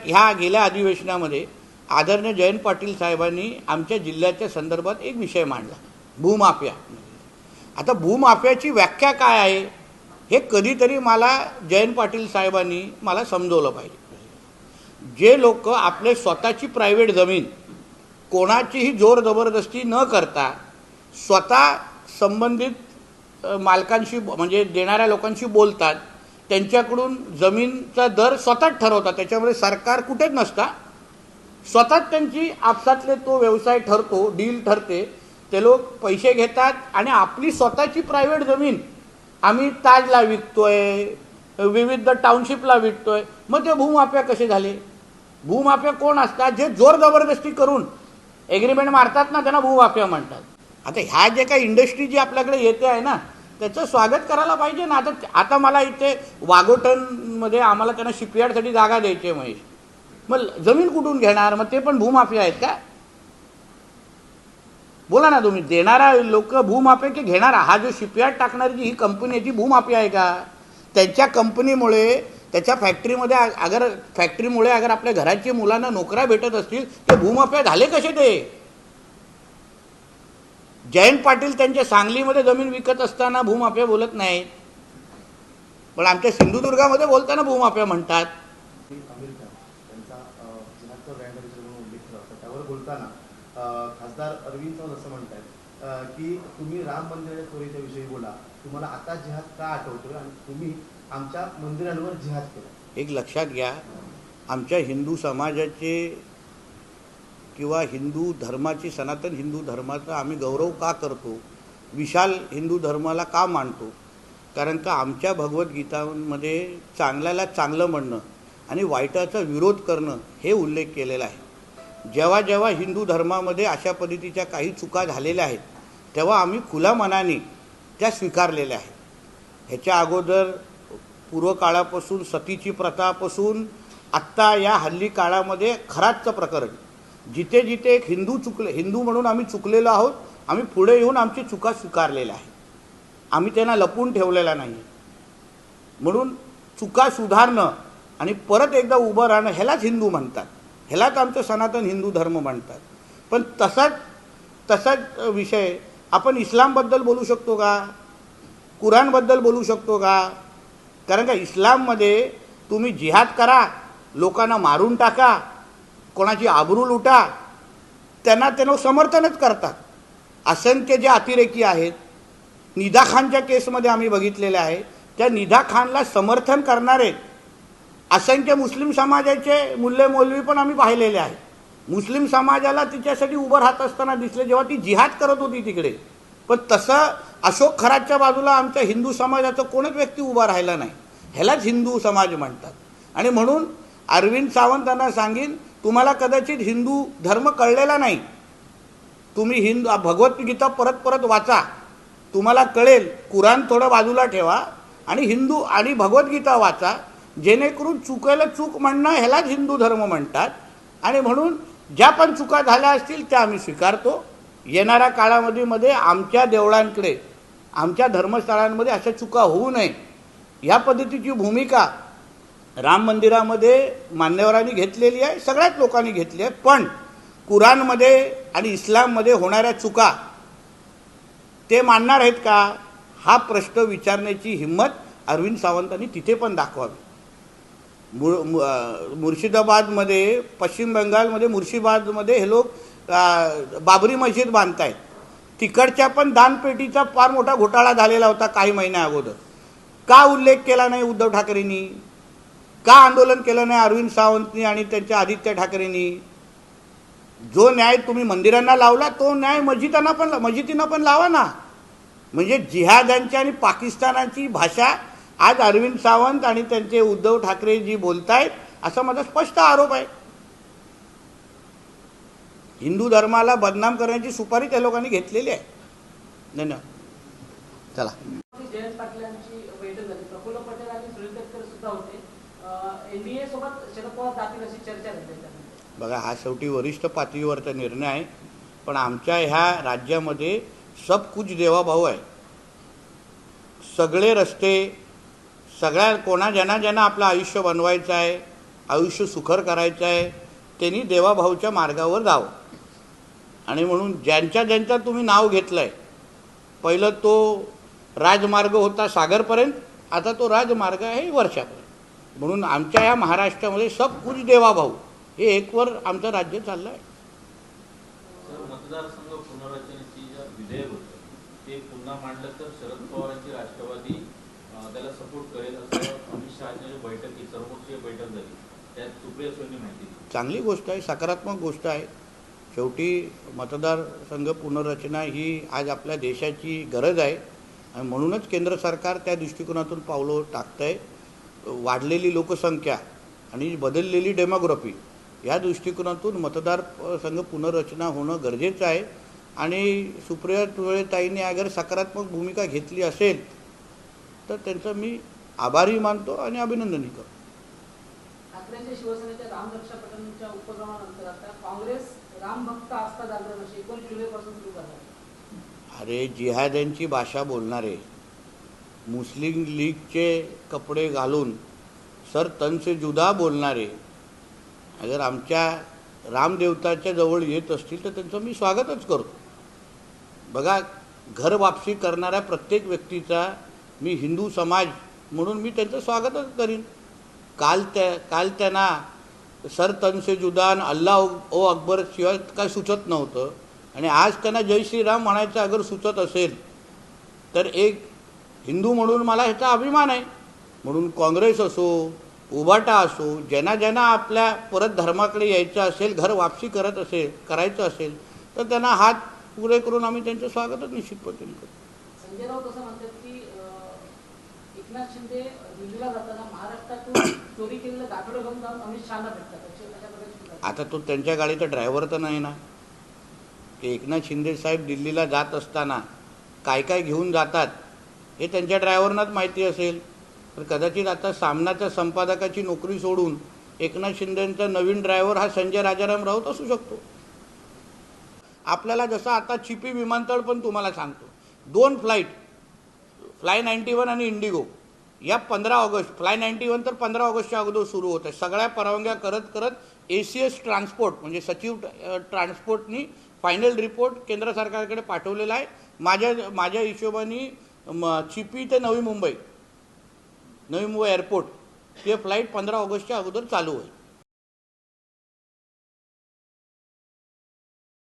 ह्या गेल्या अधिवेशनामध्ये आदरणीय जयंत पाटील साहेबांनी आमच्या जिल्ह्याच्या संदर्भात एक विषय मांडला, भूमाफिया. आता भूमाफियाची व्याख्या काय आहे हे कधीतरी मला जयंत पाटील साहेबांनी मला समजवलं पाहिजे. जे लोक आपले स्वतःची प्रायव्हेट जमीन कोणाचीही जोर जबरदस्ती न करता स्वतः संबंधित मालकांशी म्हणजे देणाऱ्या लोकांशी बोलतात, त्यांच्याकडून जमीनचा दर स्वतःच ठरवतात, त्याच्यामध्ये सरकार कुठेच नसता, स्वतःच त्यांची आपसातले तो व्यवसाय ठरतो, डील ठरते, ते लोक पैसे घेतात आणि आपली स्वतःची प्रायव्हेट जमीन आम्ही ताजला विकतोय, विविध टाउनशिपला विकतोय. मग ते भूमाफिया कसे झाले? भूमाफिया कोण असतात? जे जोर जबरदस्ती करून एग्रीमेंट मारतात ना, त्यांना भूमाफिया म्हणतात. आता ह्या जे काही इंडस्ट्री जी आपल्याकडे येते आहे ना, त्याचं स्वागत करायला पाहिजे ना. आता मला इथे वाघोटनमध्ये आम्हाला त्यांना शिपयार्डसाठी जागा द्यायची आहे महेश, मग जमीन कुठून घेणार? मग ते पण भूमाफिया आहेत का? बोला ना तुम्ही. देणारा लोक भूमाफिया की घेणारा? हा जो शिपयार्ड टाकणारी जी ही कंपनी आहे ती भूमाफिया आहे का? त्यांच्या कंपनीमुळे त्याच्या फॅक्टरीमुळे अगर आपल्या घराची मुलांना नोकऱ्या भेटत असतील ते भूमाफिया झाले कसे? ते जयंत पाटील त्यांच्या सांगलीमध्ये जमीन विकत असताना भूमाफिया बोलत नाहीत, पण आमच्या सिंधुदुर्गामध्ये बोलताना भूमाफिया म्हणतात. त्यावर बोलताना खासदार अरविंद सावंत असं म्हणतात की तुम्ही राम मंदिराच्या चोरीच्या विषयी बोला, तुम्हाला आता जिहाद का आठवतोय आणि तुम्ही आमच्या मंदिरांवर जिहाद केला. एक लक्षात घ्या, आमच्या हिंदू समाजाचे किंवा हिंदू धर्माची, सनातन हिंदू धर्माचा आम्ही गौरव का करतो, विशाल हिंदू धर्माला का मानतो? कारण का आमच्या भगवद्गीतामध्ये चांगल्याला चांगलं म्हणणं आणि वाईटाचा विरोध करणं हे उल्लेख केलेला आहे. जेव्हा जेव्हा हिंदू धर्मामध्ये अशा पद्धतीच्या काही चुका झालेल्या आहेत तेव्हा आम्ही खुल्या मनाने त्या स्वीकारलेल्या आहेत. ह्याच्या अगोदर पूर्वकाळापासून सतीची प्रथापासून आत्ता या हल्ली काळामध्ये खराचं प्रकरण, जिथे जिथे एक हिंदू म्हणून आम्ही चुकलेलो आहोत, आम्ही पुढे येऊन आमची चुका स्वीकारलेल्या आहे, आम्ही त्यांना लपवून ठेवलेला नाही. म्हणून चुका सुधारणं आणि परत एकदा उभं राहणं ह्यालाच हिंदू म्हणतात, ह्यालाच आमचं सनातन हिंदू धर्म म्हणतात. पण तसाच विषय आपण इस्लामबद्दल बोलू शकतो का? कुराणबद्दल बोलू शकतो का? कारण का इस्लाममध्ये तुम्ही जिहाद करा, लोकांना मारून टाका, कोणाची आबरू लुटा, त्यांना समर्थनच करतात. असंख्य जे अतिरेकी आहेत, निदा खानच्या केसमध्ये आम्ही बघितलेले आहे, त्या निदा खानला समर्थन करणारे असंख्य मुस्लिम समाजाचे मुल्ले मौलवी पण आम्ही पाहिलेले आहेत. मुस्लिम समाजाला तिच्यासाठी उभं राहत असताना दिसले जेव्हा ती जिहाद करत होती तिकडे. पण तसं अशोक खराच्या बाजूला आमच्या हिंदू समाजाचा कोणच व्यक्ती उभा राहिला नाही. ह्यालाच हिंदू समाज म्हणतात. आणि म्हणून अरविंद सावंतांना सांगीन, तुम्हाला कदाचित हिंदू धर्म कळलेला नाही, तुम्ही भगवद्गीता परत परत वाचा, तुम्हाला कळेल. कुराण थोडं बाजूला ठेवा आणि हिंदू आणि भगवद्गीता वाचा, जेणेकरून चुकायला चूक म्हणणं ह्यालाच हिंदू धर्म म्हणतात. आणि म्हणून ज्या पण चुका झाल्या असतील त्या आम्ही स्वीकारतो. येणाऱ्या काळामध्ये आमच्या देवळांकडे, आमच्या धर्मस्थळांमध्ये अशा चुका होऊ नये या पद्धतीची भूमिका राम मंदिरामध्ये मान्यवरांनी घेतलेली आहे, सगळ्याच लोकांनी घेतली आहे. पण कुराणमध्ये आणि इस्लाममध्ये होणाऱ्या चुका ते मानणार आहेत का, हा प्रश्न विचारण्याची हिंमत अरविंद सावंतांनी तिथे पण दाखवावी. मुर्शिदाबादमध्ये, पश्चिम बंगालमध्ये मुर्शिदाबादमध्ये हे लोक बाबरी मस्जिद बांधत आहेत. तिकडच्या पण दानपेटीचा फार मोठा घोटाळा झालेला होता काही महिन्या अगोदर. का उल्लेख केला नाही उद्धव ठाकरेंनी? का आंदोलन केलं नाही अरविंद सावंतनी आणि त्यांच्या आदित्य ठाकरेंनी? जो न्याय तुम्ही मंदिरांना लावला तो न्याय मस्जिदींना पण लावा ना. म्हणजे जिहादांची आणि पाकिस्तानाची भाषा आज अरविंद सावंत आणि त्यांचे उद्धव ठाकरे जी बोलतायत असा माझा स्पष्ट आरोप आहे. हिंदू धर्माला बदनाम करण्याची सुपारी त्या लोकांनी घेतलेली आहे. धन्यवाद. चला. जयंत पाटलांची बैठक झाली, प्रफुल्ल पटेल आणि सुनील तटकरे सुद्धा होते. एनडीए सोबत शरद पवार जातील अशी चर्चा झाली. बघा, हा शेवटी वरिष्ठ पातळीवरचा निर्णय आहे. पण आमच्या ह्या राज्यामध्ये सब कुछ देवाभाऊ आहे. सगळे रस्ते, सगळ्या ज्यांना आपलं आयुष्य बनवायचं आहे आयुष्य सुखर करायचं आहे त्यांनी देवाभाऊच्या मार्गावर जावं. आणि म्हणून ज्यांच्या तुम्ही नाव घेतलं आहे, पहिलं तो राजमार्ग होता सागरपर्यंत, आता तो राजमार्ग आहे वर्षापर्यंत. म्हणून आमच्या या महाराष्ट्रामध्ये सब कुछ देवाभाऊ हे एकवर आमचं राज्य चाललं आहे. सर, मतदारसंघ पुनर्रचनेची जे विधेयक होतं ते पुन्हा मांडलं तर शरद पवारांची राष्ट्रवादी त्याला सपोर्ट करेल असं अमित शहाच्या बैठकीत सर्वपक्षीय बैठक झाली त्यात सुप्रिया सुळेंनी माहिती दिली. चांगली गोष्ट आहे, सकारात्मक गोष्ट आहे. शेवटी मतदारसंघ पुनर्रचना ही आज आपल्या देशाची गरज आहे आणि म्हणूनच केंद्र सरकार त्या दृष्टिकोनातून पावलं टाकतं आहे. वाढलेली लोकसंख्या आणि बदललेली डेमोग्राफी या दृष्टिकोनातून मतदारसंघ पुनर्रचना होणं गरजेचं आहे. आणि सुप्रिया सुळेताईंनी अगर सकारात्मक भूमिका घेतली असेल तर त्यांचं मी आभारी मानतो आणि अभिनंदनही करतो. ठाकरेंच्या शिवसेनेच्या रामरक्षा पटनच्या उपक्रमानंतर आता काँग्रेस रामभक्त आस्था जागरण अशी 19 जुलैपासून सुरू करणार. अरे जिहाद्यांची भाषा बोलणारे, मुस्लिम लीगचे कपडे घालून सर तन से जुदा बोलणारे अगर आमच्या रामदेवताच्या जवळ येत असतील तर त्यांचं मी स्वागतच करतो. बघा, घर वापसी करणाऱ्या प्रत्येक व्यक्तीचा मी हिंदू समाज म्हणून मी त्यांचं स्वागतच करीन. काल त्यांना सर तन से जुदा अल्लाह ओ अकबर शिवाय काय सुचत नव्हतं आणि आज त्यांना जय श्रीराम म्हणायचं अगर सुचत असेल तर एक हिंदू म्हणून मला ह्याचा अभिमान आहे. म्हणून काँग्रेस असो, उभाटा असो, ज्यांना आपल्या परत धर्माकडे यायचं असेल, घर वापसी करायचं असेल तर त्यांना हात पुरे करून आम्ही त्यांचं स्वागतच निश्चित पद्धतीने करू. संजय राऊत असं म्हणतात की एकनाथ शिंदे दिल्लीला जाताना महाराष्ट्रातून चोरी केलेलं गाठोडं घेऊन जाऊन अमित शहाना भेटतात. अशा प्रकारची आता तो त्यांच्या गाडीचा ड्रायव्हर तर नाही ना. ते एकनाथ शिंदे साहेब दिल्लीला जात असताना काय घेऊन जातात हे त्यांच्या ड्रायव्हरनाच माहिती असेल. तर कदाचित आता सामनाच्या संपादकाची नोकरी सोडून एकनाथ शिंदेंचा नवीन ड्रायव्हर हा संजय राजाराम राऊत असू शकतो. आपल्याला जसं आता चिपी विमानतळ पण तुम्हाला सांगतो, 2 फ्लाईट फ्लाय 91 आणि इंडिगो या 15 ऑगस्ट फ्लाय 91 तर 15 ऑगस्टच्या अगोदर सुरू होत आहे. सगळ्या परवानग्या करत ACS ट्रान्सपोर्ट म्हणजे सचिव ट्रान्सपोर्टनी फायनल रिपोर्ट केंद्र सरकारकडे पाठवलेला आहे. माझ्या हिशोबाने चिपी ते नवी मुंबई एअरपोर्ट हे फ्लाईट 15 ऑगस्टच्या अगोदर चालू होईल.